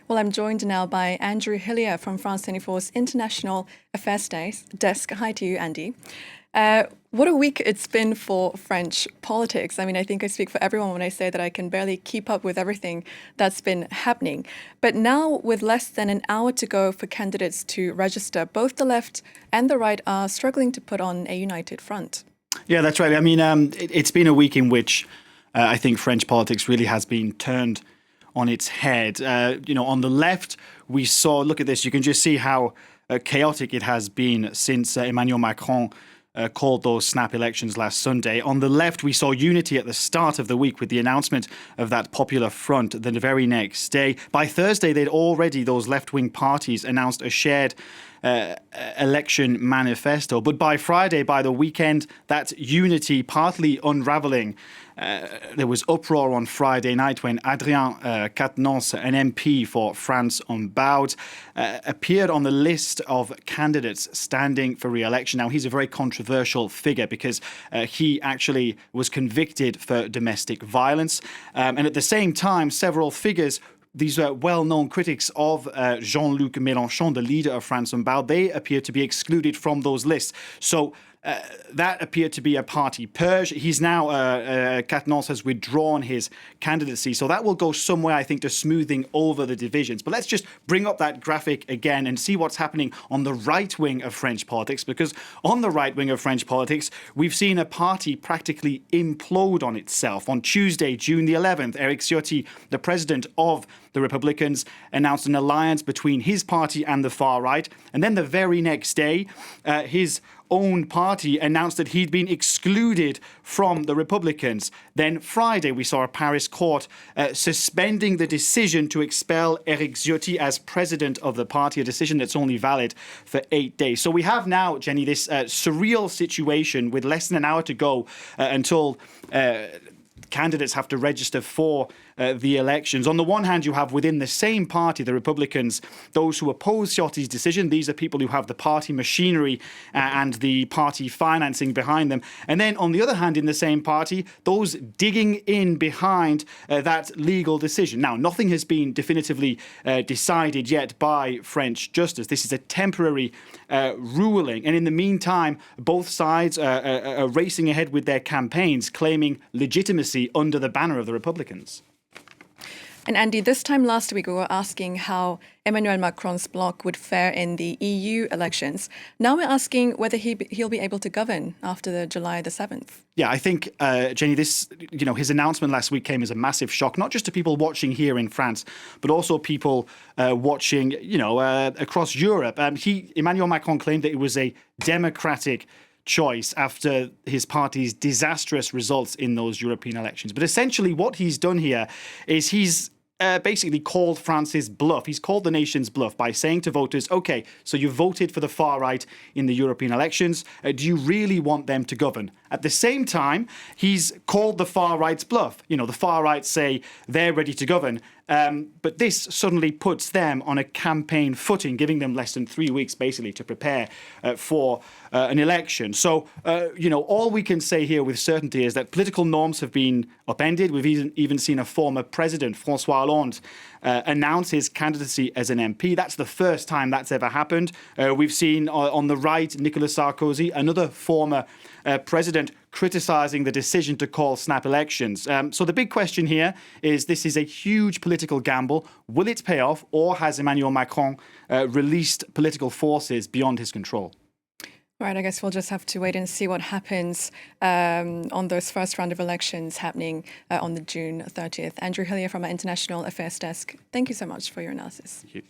Well, I'm joined now by Andrew Hilliar from France 24's International Affairs Desk. Hi to you, Andy. What a week it's been for French politics. I mean, I think I speak for everyone when I say that I can barely keep up with everything that's been happening. But now, with less than an hour to go for candidates to register, both the left and the right are struggling to put on a united front. Yeah, that's right. I mean, it's been a week in which I think French politics really has been turned on its head. On the left, we saw, look at this, you can just see how chaotic it has been since Emmanuel Macron called those snap elections last Sunday. On the left, we saw unity at the start of the week with the announcement of that popular front the very next day. By Thursday, those left-wing parties announced a shared election manifesto. But by Friday, by the weekend, that unity partly unraveling. There was uproar on Friday night when Adrien Quatennens, an MP for France Unbowed, appeared on the list of candidates standing for re-election. Now, he's a very controversial figure because he actually was convicted for domestic violence. And at the same time, several figures, these are well-known critics of Jean-Luc Mélenchon, the leader of France Unbowed, they appear to be excluded from those lists. So that appeared to be a party purge. He's now, Quatennens has withdrawn his candidacy. So that will go some way, I think, to smoothing over the divisions. But let's just bring up that graphic again and see what's happening on the right wing of French politics. Because on the right wing of French politics, we've seen a party practically implode on itself. On Tuesday, June the 11th, Éric Ciotti, the president of the Republicans, announced an alliance between his party and the far right. And then the very next day, his own party announced that he'd been excluded from the Republicans. Then Friday, we saw a Paris court suspending the decision to expel Éric Ciotti as president of the party, a decision that's only valid for 8 days. So we have now, Jenny, this surreal situation with less than an hour to go until candidates have to register for the elections. On the one hand, you have within the same party, the Republicans, those who oppose Ciotti's decision. These are people who have the party machinery and the party financing behind them. And then on the other hand, in the same party, those digging in behind that legal decision. Now, nothing has been definitively decided yet by French justice. This is a temporary ruling. And in the meantime, both sides are racing ahead with their campaigns, claiming legitimacy under the banner of the Republicans. And Andy, this time last week, we were asking how Emmanuel Macron's bloc would fare in the EU elections. Now we're asking whether he'll be able to govern after the July the 7th. Yeah, I think, Jenny, his announcement last week came as a massive shock, not just to people watching here in France, but also people watching, across Europe. Emmanuel Macron claimed that it was a democratic choice after his party's disastrous results in those European elections. But essentially what he's done here is he's basically called France's bluff. He's called the nation's bluff by saying to voters, OK, so you voted for the far right in the European elections. Do you really want them to govern? At the same time, he's called the far right's bluff. The far right say they're ready to govern. But this suddenly puts them on a campaign footing, giving them less than 3 weeks, basically, to prepare for an election. So, all we can say here with certainty is that political norms have been upended. We've even seen a former president, François Hollande, announce his candidacy as an MP. That's the first time that's ever happened. We've seen on the right, Nicolas Sarkozy, another former president, criticising the decision to call snap elections. So the big question here is, this is a huge political gamble. Will it pay off, or has Emmanuel Macron released political forces beyond his control? Right, I guess we'll just have to wait and see what happens on those first round of elections happening on the June 30th. Andrew Hilliar from our International Affairs Desk, thank you so much for your analysis. Thank you.